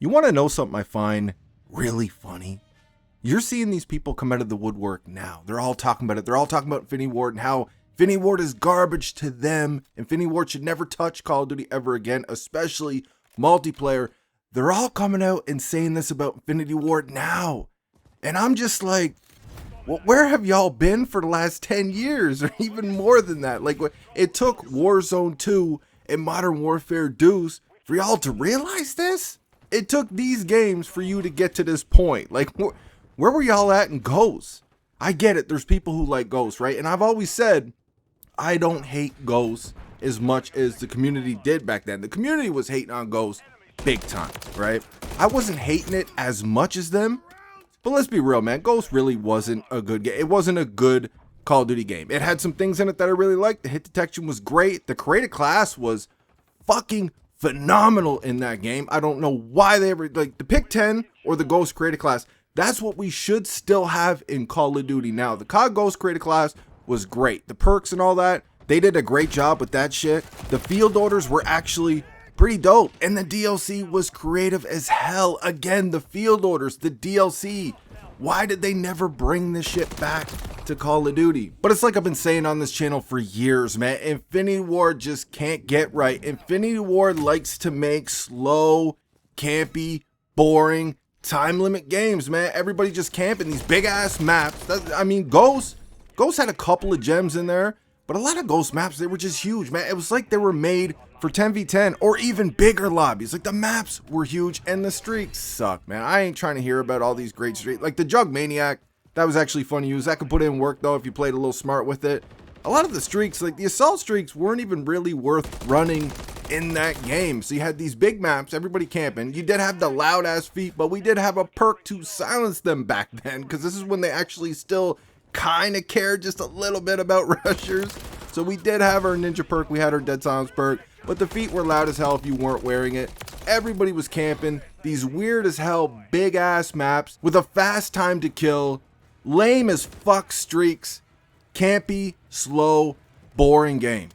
You want to know something I find really funny? You're seeing these people come out of the woodwork now. They're all talking about it. They're all talking about Infinity Ward and how Infinity Ward is garbage to them. Infinity Ward should never touch Call of Duty ever again, especially multiplayer. They're all coming out and saying this about Infinity Ward now. And I'm just like, well, where have y'all been for the last 10 years or even more than that? Like, it took Warzone 2 and Modern Warfare Deuce for y'all to realize this? It took these games for you to get to this point. Like, where were y'all at in Ghosts? I get it. There's people who like Ghosts, right? And I've always said, I don't hate Ghosts as much as the community did back then. The community was hating on Ghosts big time, right? I wasn't hating it as much as them. But let's be real, man. Ghost really wasn't a good game. It wasn't a good Call of Duty game. It had some things in it that I really liked. The hit detection was great. The created class was fucking phenomenal in that game. I don't know why they ever, like, the pick 10 or the Ghost created class. That's what we should still have in Call of Duty now. The COD Ghost created class was great. The perks and all that, they did a great job with that shit. The field orders were actually pretty dope. And the DLC was creative as hell. Again, the field orders, the DLC. Why did they never bring this shit back to Call of Duty? But it's like I've been saying on this channel for years, man. Infinity Ward just can't get right. Infinity Ward likes to make slow, campy, boring, time limit games, man. Everybody just camping these big ass maps. I mean, Ghost had a couple of gems in there, but a lot of Ghost maps, they were just huge, man. It was like they were made for 10v10 or even bigger lobbies. Like, the maps were huge and the streaks suck, man. I ain't trying to hear about all these great streaks. Like the Jug Maniac, that was actually fun to use. That could put in work though if you played a little smart with it. A lot of the streaks, like the assault streaks, weren't even really worth running in that game. So you had these big maps, everybody camping. You did have the loud ass feet, but we did have a perk to silence them back then, because this is when they actually still kind of cared just a little bit about rushers. So we did have our ninja perk, we had our dead silence perk, but the feet were loud as hell if you weren't wearing it. Everybody was camping these weird as hell big ass maps with a fast time to kill, lame as fuck streaks, campy, slow, boring game.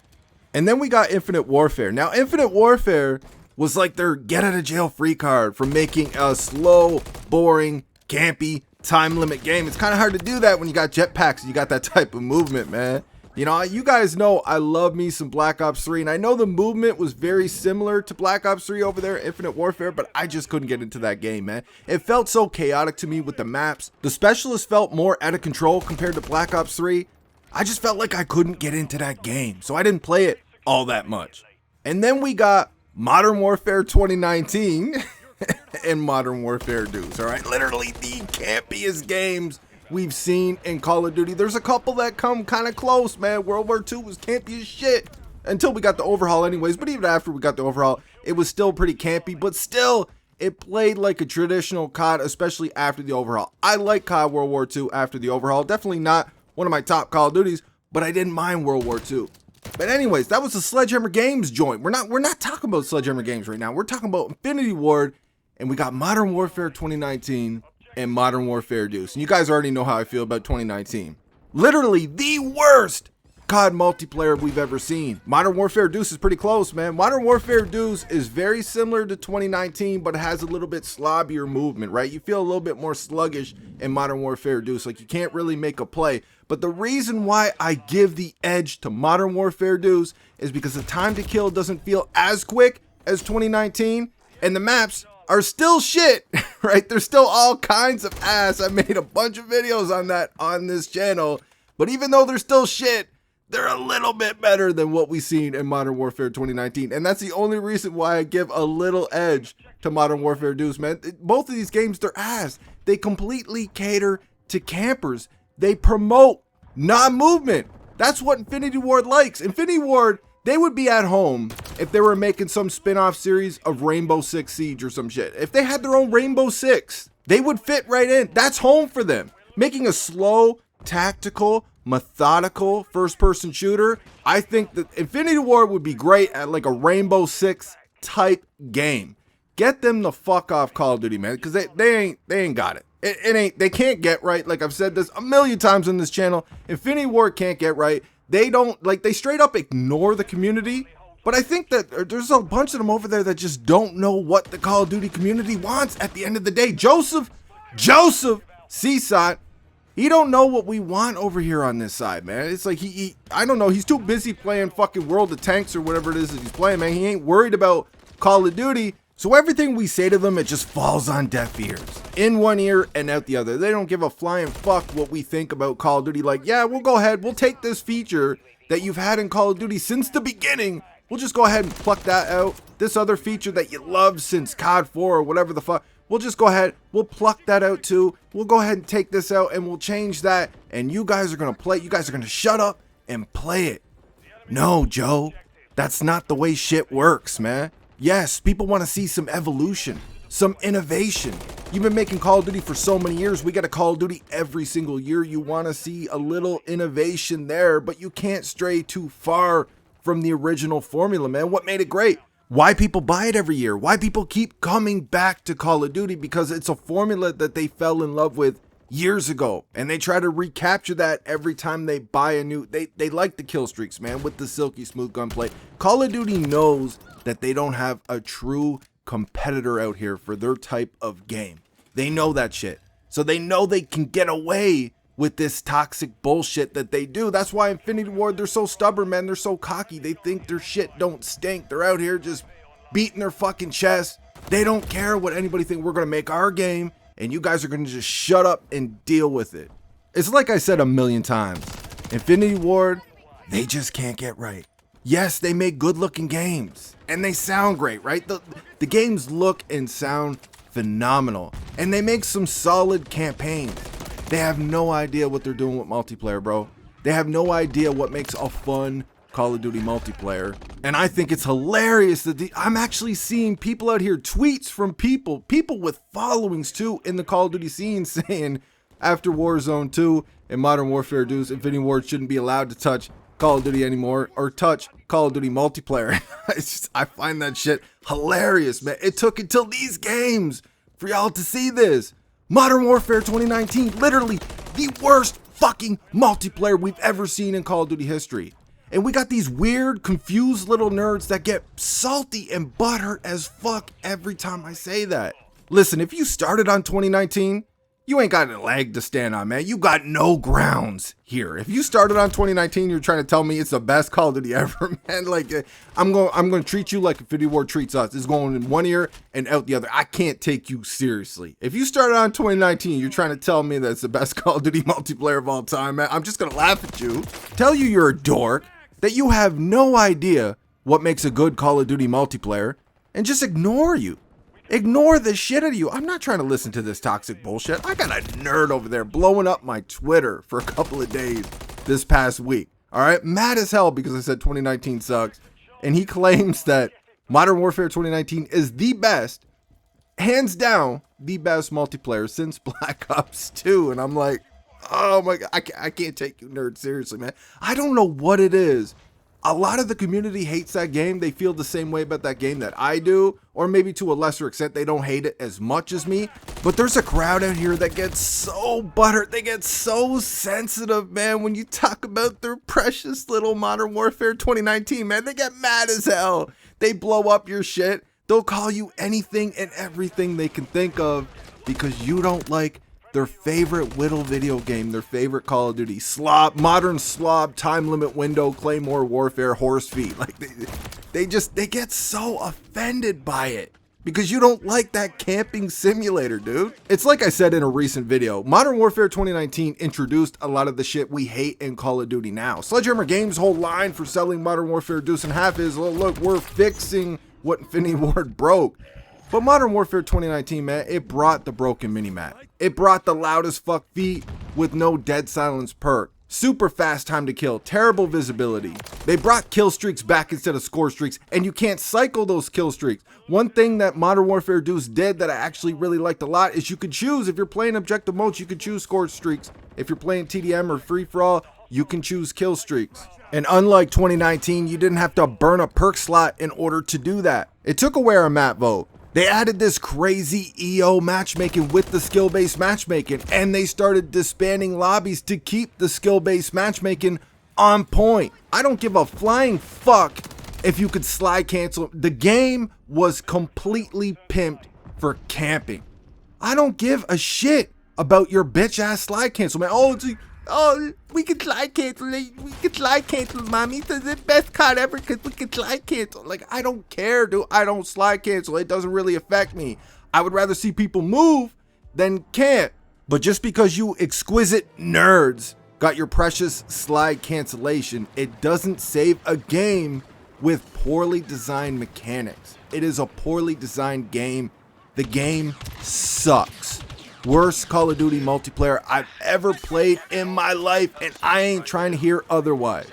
And then we got Infinite Warfare. Now, Infinite Warfare was like their get out of jail free card for making a slow, boring, campy, time limit game. It's kind of hard to do that when you got jetpacks and you got that type of movement, man. You know, you guys know I love me some Black Ops 3, and I know the movement was very similar to Black Ops 3 over there, Infinite Warfare, but I just couldn't get into that game, man. It felt so chaotic to me with the maps. The specialists felt more out of control compared to Black Ops 3. I just felt like I couldn't get into that game, so I didn't play it all that much. And then we got Modern Warfare 2019 and Modern Warfare Deuce, all right? Literally the campiest games we've seen in Call of Duty. There's a couple that come kind of close, man. World War II was campy as shit until we got the overhaul anyways, but even after we got the overhaul, it was still pretty campy, but still, it played like a traditional COD, especially after the overhaul. I like COD World War II after the overhaul. Definitely not one of my top Call of Duties, but I didn't mind World War II. But anyways, that was the Sledgehammer Games joint. We're not talking about Sledgehammer Games right now. We're talking about Infinity Ward, and we got Modern Warfare 2019 and Modern Warfare Deuce. And you guys already know how I feel about 2019. Literally the worst COD multiplayer we've ever seen. Modern Warfare Deuce is pretty close, man. Modern Warfare Deuce is very similar to 2019, but it has a little bit slobbier movement, right? You feel a little bit more sluggish in Modern Warfare Deuce. Like, you can't really make a play. But the reason why I give the edge to Modern Warfare Deuce is because the time to kill doesn't feel as quick as 2019, and the maps are still shit, right? There's still all kinds of ass. I made a bunch of videos on that on this channel, but even though they're still shit, they're a little bit better than what we've seen in Modern Warfare 2019, and that's the only reason why I give a little edge to Modern Warfare Deuce, man. Both of these games, they're ass. They completely cater to campers. They promote non-movement. That's what Infinity Ward likes. Infinity Ward, they would be at home if they were making some spin-off series of Rainbow Six Siege or some shit. If they had their own Rainbow Six, they would fit right in. That's home for them. Making a slow, tactical, methodical first-person shooter, I think that Infinity Ward would be great at like a Rainbow Six type game. Get them the fuck off Call of Duty, man, because they ain't got it. It ain't, they can't get right. Like I've said this a million times on this channel, Infinity Ward can't get right. They don't, like, they straight up ignore the community But I think that there's a bunch of them over there that just don't know what the Call of Duty community wants at the end of the day. Joseph Seaside, he don't know what we want over here on this side, man. It's like I don't know, he's too busy playing fucking World of Tanks or whatever it is that he's playing, man. He ain't worried about Call of Duty. So everything we say to them, it just falls on deaf ears. In one ear and out the other. They don't give a flying fuck what we think about Call of Duty. Like, yeah, we'll go ahead, we'll take this feature that you've had in Call of Duty since the beginning. We'll just go ahead and pluck that out. This other feature that you loved since COD 4 or whatever the fuck, we'll just go ahead, we'll pluck that out too. We'll go ahead and take this out and we'll change that. And you guys are going to play, you guys are going to shut up and play it. No, Joe, that's not the way shit works, man. Yes, people want to see some evolution, some innovation. You've been making Call of Duty for so many years. We got a Call of Duty every single year. You want to see a little innovation there, but you can't stray too far from the original formula, man. What made it great? Why people buy it every year? Why people keep coming back to Call of Duty? Because it's a formula that they fell in love with years ago, and they try to recapture that every time they buy a new. They like the kill streaks, man, with the silky smooth gunplay. Call of Duty knows that they don't have a true competitor out here for their type of game. They know that shit. So they know they can get away with this toxic bullshit that they do. That's why Infinity Ward, they're so stubborn, man. They're so cocky. They think their shit don't stink. They're out here just beating their fucking chest. They don't care what anybody think. We're going to make our game, and you guys are going to just shut up and deal with it. It's like I said a million times. Infinity Ward, they just can't get right. Yes, they make good-looking games, and they sound great, right? The games look and sound phenomenal, and they make some solid campaigns. They have no idea what they're doing with multiplayer, bro. They have no idea what makes a fun Call of Duty multiplayer. And I think it's hilarious that I'm actually seeing people out here, tweets from people with followings too, in the Call of Duty scene saying after Warzone 2 and Modern Warfare Deuce, Infinity Ward shouldn't be allowed to touch Call of Duty anymore or touch Call of Duty multiplayer. I find that shit hilarious, man. It took until these games for y'all to see this. Modern Warfare 2019, literally the worst fucking multiplayer we've ever seen in Call of Duty history. And we got these weird, confused little nerds that get salty and butthurt as fuck every time I say that. Listen, if you started on 2019, you ain't got a leg to stand on, man. You got no grounds here. If you started on 2019, you're trying to tell me it's the best Call of Duty ever, man. Like, I'm going to treat you like Infinity Ward treats us. It's going in one ear and out the other. I can't take you seriously. If you started on 2019, you're trying to tell me that it's the best Call of Duty multiplayer of all time, man. I'm just going to laugh at you. Tell you you're a dork, that you have no idea what makes a good Call of Duty multiplayer, and just ignore you. Ignore the shit out of you. I'm not trying to listen to this toxic bullshit. I got a nerd over there blowing up my Twitter for a couple of days this past week. All right, mad as hell because I said 2019 sucks. And he claims that Modern Warfare 2019 is the best, hands down, the best multiplayer since Black Ops 2. And I'm like, oh my God, I can't take you nerd seriously, man. I don't know what it is. A lot of the community hates that game. They feel the same way about that game that I do, or maybe to a lesser extent, they don't hate it as much as me. But there's a crowd out here that gets so butthurt. They get so sensitive, man, when you talk about their precious little Modern Warfare 2019, man. They get mad as hell. They blow up your shit. They'll call you anything and everything they can think of because you don't like their favorite Whittle video game, their favorite Call of Duty, modern slob, time limit window, Claymore Warfare, horse feet. Like they get so offended by it because you don't like that camping simulator, dude. It's like I said in a recent video, Modern Warfare 2019 introduced a lot of the shit we hate in Call of Duty now. Sledgehammer Games' whole line for selling Modern Warfare Deuce and Half is, well, look, we're fixing what Infinity Ward broke. But Modern Warfare 2019, man, it brought the broken minimap. It brought the loudest fuck feet with no dead silence perk. Super fast time to kill, terrible visibility. They brought kill streaks back instead of score streaks, and you can't cycle those kill streaks. One thing that Modern Warfare Deuce did that I actually really liked a lot is you could choose, if you're playing objective modes, you could choose score streaks. If you're playing TDM or free-for-all, you can choose kill streaks. And unlike 2019, you didn't have to burn a perk slot in order to do that. It took away our map vote. They added this crazy EO matchmaking with the skill-based matchmaking, and they started disbanding lobbies to keep the skill-based matchmaking on point. I don't give a flying fuck if you could slide cancel. The game was completely pimped for camping. I don't give a shit about your bitch ass slide cancel, man. Oh, we can slide cancel. We can slide cancel, mommy. It's the best COD ever because we can slide cancel. Like, I don't care, dude. I don't slide cancel. It doesn't really affect me. I would rather see people move than camp. But just because you exquisite nerds got your precious slide cancellation, it doesn't save a game with poorly designed mechanics. It is a poorly designed game. The game sucks. Worst Call of Duty multiplayer I've ever played in my life, and I ain't trying to hear otherwise.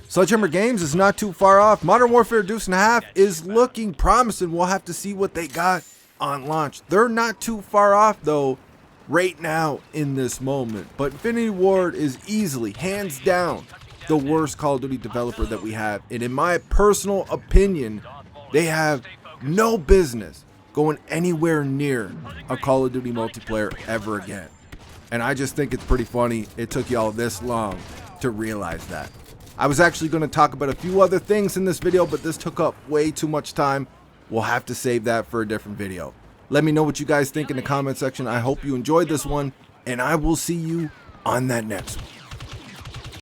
Sledgehammer Games is not too far off. Modern Warfare Deuce and a Half is looking promising. We'll have to see what they got on launch. They're not too far off though right now in this moment, but Infinity Ward is easily, hands down, the worst Call of Duty developer that we have, and in my personal opinion, they have no business going anywhere near a Call of Duty multiplayer ever again. And I just think it's pretty funny it took y'all this long to realize that. I was actually going to talk about a few other things in this video, but this took up way too much time. We'll have to save that for a different video. Let me know what you guys think in the comment section. I hope you enjoyed this one, and I will see you on that next one.